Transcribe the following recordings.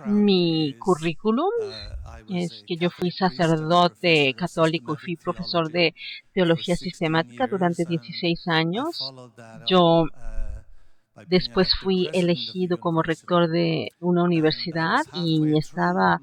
Mi currículum es que yo fui sacerdote católico y fui profesor de teología sistemática durante 16 años. Yo después fui elegido como rector de una universidad y estaba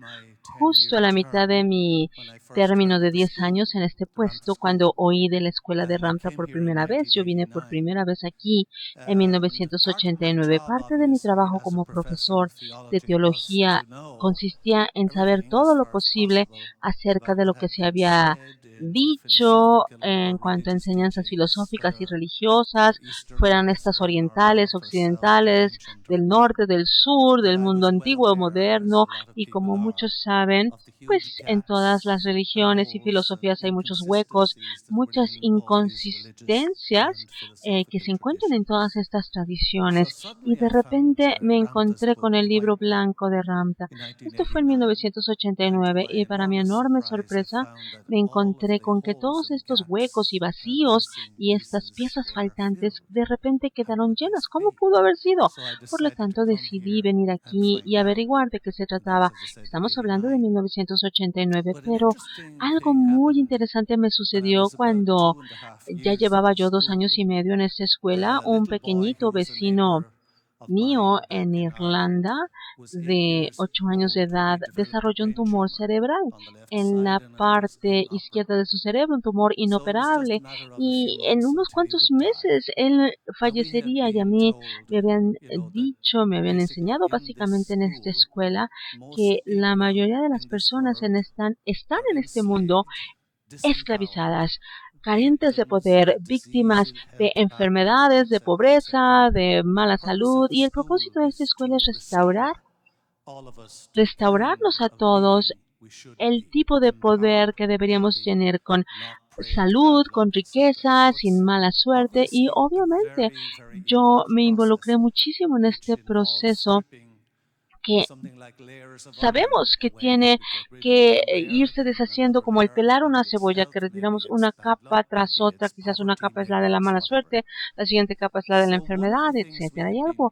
justo a la mitad de mi término de 10 años en este puesto cuando oí de la escuela de Ramtha por primera vez. Yo vine por primera vez aquí en 1989. Parte de mi trabajo como profesor de teología consistía en saber todo lo posible acerca de lo que se había dicho en cuanto a enseñanzas filosóficas y religiosas, fueran estas orientales, occidentales, del norte, del sur, del mundo antiguo o moderno, y como muchos saben, pues en todas las religiones y filosofías hay muchos huecos, muchas inconsistencias que se encuentran en todas estas tradiciones, y de repente me encontré con el libro blanco de Ramtha. Esto fue en 1989 y para mi enorme sorpresa me encontré con que todos estos huecos y vacíos y estas piezas faltantes de repente quedaron llenas. ¿Cómo pudo haber sido? Por lo tanto, decidí venir aquí y averiguar de qué se trataba. Estamos hablando de 1989, pero algo muy interesante me sucedió cuando ya llevaba yo 2 años y medio en esta escuela. Un pequeñito vecino mío en Irlanda de 8 años de edad desarrolló un tumor cerebral en la parte izquierda de su cerebro, un tumor inoperable, y en unos cuantos meses él fallecería. Y a mí me habían dicho, me habían enseñado básicamente en esta escuela que la mayoría de las personas están en este mundo esclavizadas, carentes de poder, víctimas de enfermedades, de pobreza, de mala salud, y el propósito de esta escuela es restaurarnos a todos el tipo de poder que deberíamos tener, con salud, con riqueza, sin mala suerte. Y obviamente yo me involucré muchísimo en este proceso que sabemos que tiene que irse deshaciendo como el pelar una cebolla, que retiramos una capa tras otra. Quizás una capa es la de la mala suerte, la siguiente capa es la de la enfermedad, etcétera. Hay algo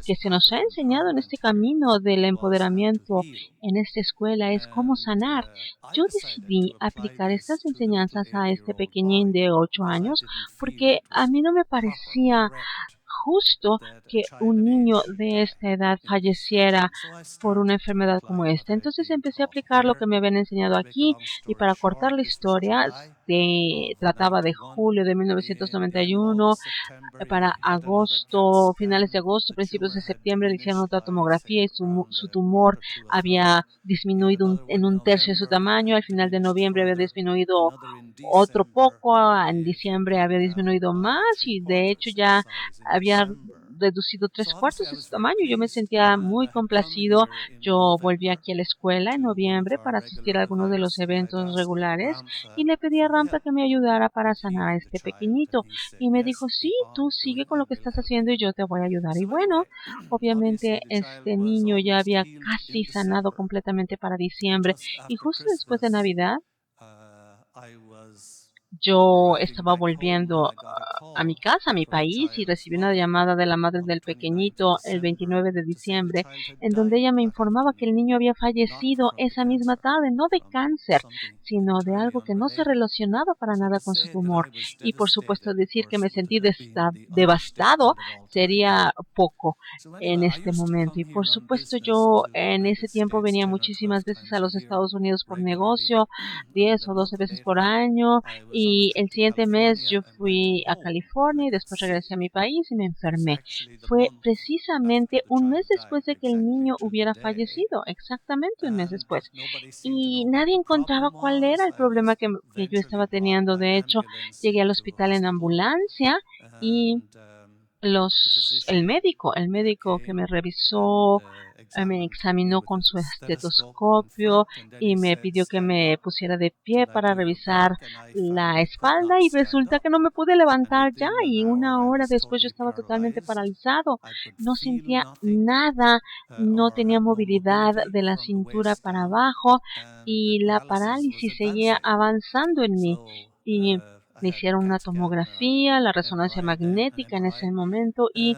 que se nos ha enseñado en este camino del empoderamiento en esta escuela, es cómo sanar. Yo decidí aplicar estas enseñanzas a este pequeñín de 8 años porque a mí no me parecía justo que un niño de esta edad falleciera por una enfermedad como esta. Entonces empecé a aplicar lo que me habían enseñado aquí, y para cortar la historia, trataba de julio de 1991. Para agosto, finales de agosto, principios de septiembre, le hicieron otra tomografía y su tumor había disminuido en un tercio de su tamaño. Al final de noviembre había disminuido otro poco, en diciembre había disminuido más, y de hecho ya había reducido 3/4 de su tamaño. Yo me sentía muy complacido. Yo volví aquí a la escuela en noviembre para asistir a algunos de los eventos regulares y le pedí a Ramtha que me ayudara para sanar a este pequeñito. Y me dijo, sí, tú sigue con lo que estás haciendo y yo te voy a ayudar. Y bueno, obviamente este niño ya había casi sanado completamente para diciembre, y justo después de Navidad yo estaba volviendo a mi casa, a mi país, y recibí una llamada de la madre del pequeñito el 29 de diciembre, en donde ella me informaba que el niño había fallecido esa misma tarde, no de cáncer, sino de algo que no se relacionaba para nada con su tumor. Y por supuesto, decir que me sentí devastado sería poco en este momento. Y por supuesto, yo en ese tiempo venía muchísimas veces a los Estados Unidos por negocio, 10 o 12 veces por año, y el siguiente mes yo fui a California y después regresé a mi país y me enfermé. Fue precisamente un mes después de que el niño hubiera fallecido, exactamente un mes después. Y nadie encontraba cuál era el problema que yo estaba teniendo. De hecho, llegué al hospital en ambulancia, y el médico que me revisó, me examinó con su estetoscopio y me pidió que me pusiera de pie para revisar la espalda, y resulta que no me pude levantar ya, y una hora después yo estaba totalmente paralizado. No sentía nada, no tenía movilidad de la cintura para abajo, y la parálisis seguía avanzando en mí. Y Me hicieron una tomografía, la resonancia magnética en ese momento y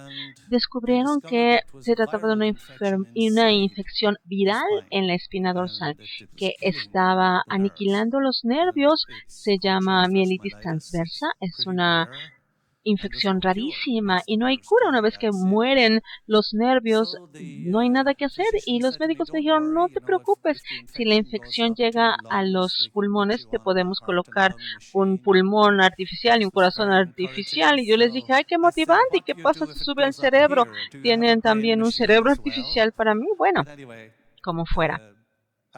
descubrieron que se trataba de una infección viral en la espina dorsal que estaba aniquilando los nervios. Se llama mielitis transversa, es una infección rarísima y no hay cura. Una vez que mueren los nervios, no hay nada que hacer, y los médicos me dijeron, no te preocupes, si la infección llega a los pulmones, te podemos colocar un pulmón artificial y un corazón artificial. Y yo les dije, ay, qué motivante, ¿y qué pasa si sube al cerebro? ¿Tienen también un cerebro artificial para mí? Bueno, como fuera.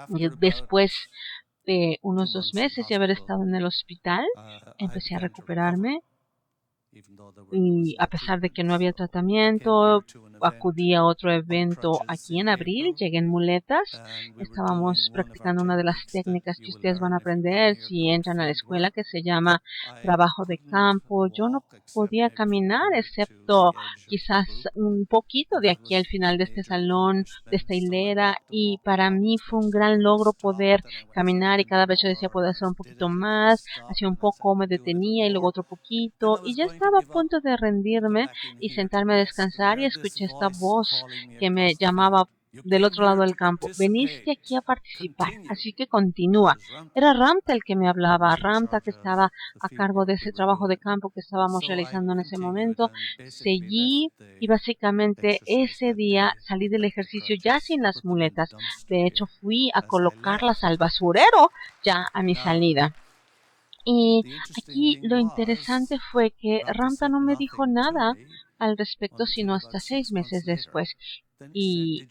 Y después de unos 2 meses de haber estado en el hospital, empecé a recuperarme. Y a pesar de que no había tratamiento, acudí a otro evento aquí en abril, llegué en muletas. Estábamos practicando una de las técnicas que ustedes van a aprender si entran a la escuela, que se llama trabajo de campo. Yo no podía caminar, excepto quizás un poquito de aquí al final de este salón, de esta hilera, y para mí fue un gran logro poder caminar, y cada vez yo decía, puedo hacer un poquito más, hacía un poco, me detenía y luego otro poquito, y ya estaba a punto de rendirme y sentarme a descansar, y escuché esta voz que me llamaba del otro lado del campo: veniste aquí a participar, así que continúa. Era Ramta el que me hablaba, Ramta, que estaba a cargo de ese trabajo de campo que estábamos realizando en ese momento. Seguí y básicamente ese día salí del ejercicio ya sin las muletas. De hecho, fui a colocarlas al basurero ya a mi salida. Y aquí lo interesante fue que Ramta no me dijo nada al respecto, sino hasta 6 meses después. Y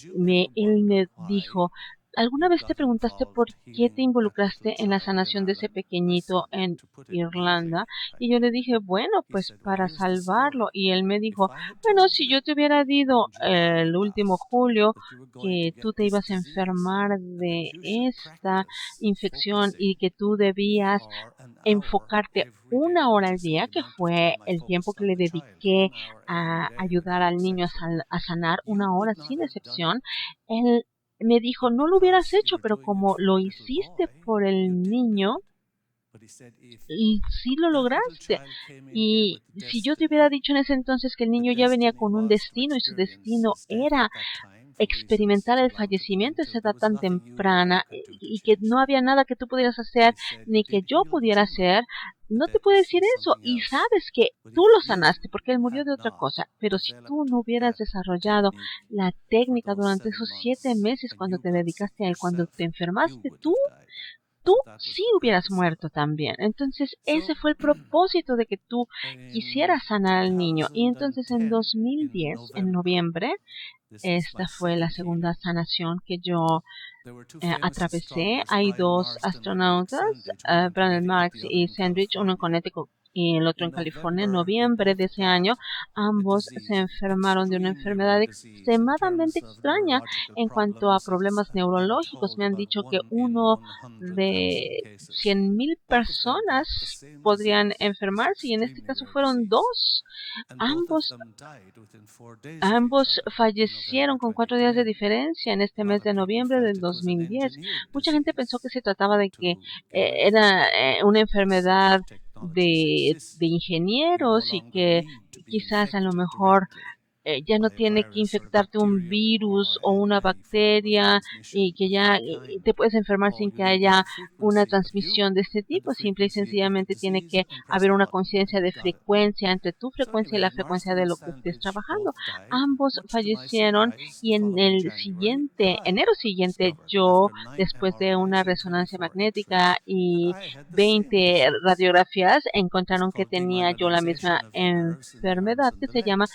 él me dijo, ¿alguna vez te preguntaste por qué te involucraste en la sanación de ese pequeñito en Irlanda? Y yo le dije, bueno, pues para salvarlo. Y él me dijo, bueno, si yo te hubiera dicho el último julio que tú te ibas a enfermar de esta infección y que tú debías enfocarte 1 hora al día, que fue el tiempo que le dediqué a ayudar al niño a sanar, 1 hora sin excepción, él me dijo, no lo hubieras hecho, pero como lo hiciste por el niño, y sí lo lograste. Y si yo te hubiera dicho en ese entonces que el niño ya venía con un destino y su destino era experimentar el fallecimiento a esa edad tan temprana, y que no había nada que tú pudieras hacer ni que yo pudiera hacer, no te puedo decir eso. Y sabes que tú lo sanaste porque él murió de otra cosa, pero si tú no hubieras desarrollado la técnica durante esos 7 meses cuando te dedicaste a él, cuando te enfermaste, tú sí hubieras muerto también. Entonces ese fue el propósito de que tú quisieras sanar al niño. Y entonces en 2010, en noviembre, esta fue la segunda sanación que yo atravesé. Hay 2 astronautas, Brandon Marks y Sandwich, uno en Connecticut y el otro en California. En noviembre de ese año, ambos se enfermaron de una enfermedad extremadamente extraña en cuanto a problemas neurológicos. Me han dicho que uno de 100,000 personas podrían enfermarse, y en este caso fueron 2. Ambos fallecieron con 4 días de diferencia en este mes de noviembre del 2010. Mucha gente pensó que se trataba de que era una enfermedad de ingenieros, y que quizás a lo mejor ya no tiene que infectarte un virus o una bacteria, y que ya te puedes enfermar sin que haya una transmisión de este tipo. Simple y sencillamente tiene que haber una conciencia de frecuencia entre tu frecuencia y la frecuencia de lo que estés trabajando. Ambos fallecieron, y en el enero siguiente, yo, después de una resonancia magnética y 20 radiografías, encontraron que tenía yo la misma enfermedad que se llama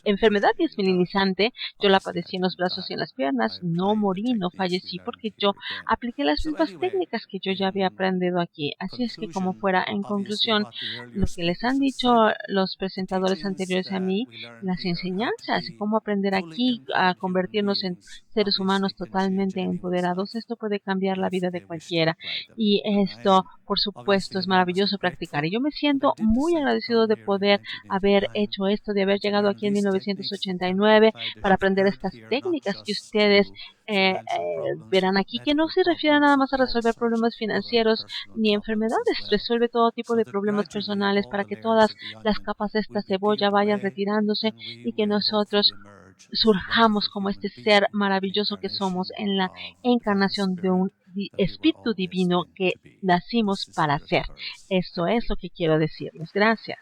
enfermedad desmielinizante. Yo la padecí en los brazos y en las piernas. No morí, no fallecí, porque yo apliqué las mismas técnicas que yo ya había aprendido aquí. Así es que, como fuera, en conclusión, lo que les han dicho los presentadores anteriores a mí, las enseñanzas, cómo aprender aquí a convertirnos en seres humanos totalmente empoderados, esto puede cambiar la vida de cualquiera. Y esto por supuesto, es maravilloso practicar. Y yo me siento muy agradecido de poder haber hecho esto, de haber llegado aquí en 1989 para aprender estas técnicas que ustedes verán aquí, que no se refieren nada más a resolver problemas financieros ni enfermedades, resuelve todo tipo de problemas personales para que todas las capas de esta cebolla vayan retirándose y que nosotros surjamos como este ser maravilloso que somos en la encarnación de un espíritu divino que nacimos para ser. Esto es lo que quiero decirles. Gracias.